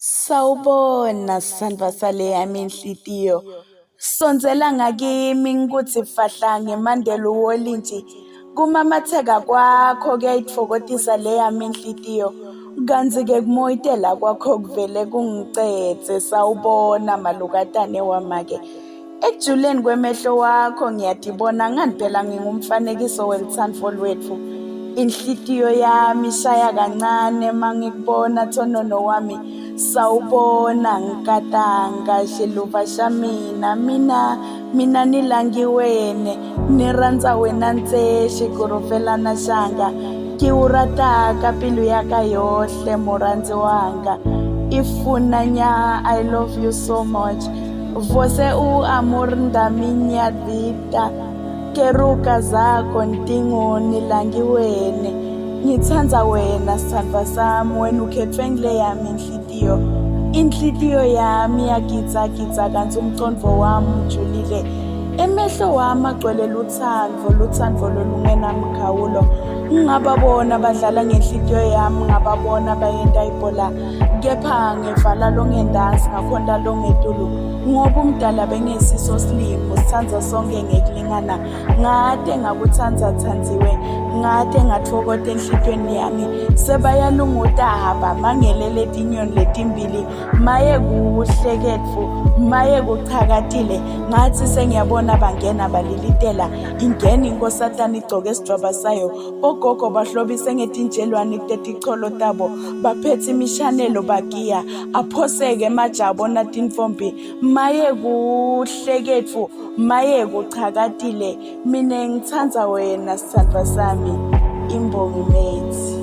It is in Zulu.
Sawubona sithandwa sale yami inhlitiyo. Sondzela ngakimi ngikuthi fahla ngemandela uwolintshi. Kumamatheka kwakho kuyayitfokotisa le yami inhlitiyo. Kanzi-ke kumoyitela kwakho kuvele kungicetse. Sawubona malukatane wama-ke. Ekujuleni kwemehlo wakho ngiyadibona ngani phela ngingumfanekiso welutsandvo lwetfu. Inhlitiyo yami ishaya kancane mangikubona thonono wami. Sawubona nkatanga xiluva xa mina nilangiwene ni rhandza wena ntse xigorofelana xanga ki wu rataka pilu ya ka yohle murhandzi wanga ifunanya I love you so much vose u amor ndaminya vita keruka zako ntingo nilangiwene ngitsandza wena sithandwa sami wena ukhethwe ngile yami inhlitiyo yami yagidza kanti umcondvo wami ujulile emehlo wami agcwele lutsandvo lolungenamkhawulo ngingababona badlala ngenhlitiyo yami ngingababona bayenta ibhola kepha ngevala longendansi ngakhonda longetulu ngoba umdala bengesiso silimo sithanda sonke ngekulingana ngade ngakuthandza Tsandziwe ngade ngatfokota enhlitiyweni yami sebayalunguta haba mangelele tinyoni letimbili maye kuhle ketfu maye kuchakatile ngathi sengiyabona bangena balilitela ingeni inkosatana igcoke isidroba sayo ogogo bahlobise ngetinjelwane kuteticholo tabo baphethe imishanelo bagiya aphoseke emajabo natinfombi maye kuhle ketfu maye kuchakatile mina ngitsandza wena sithandwa sami imbongi mates.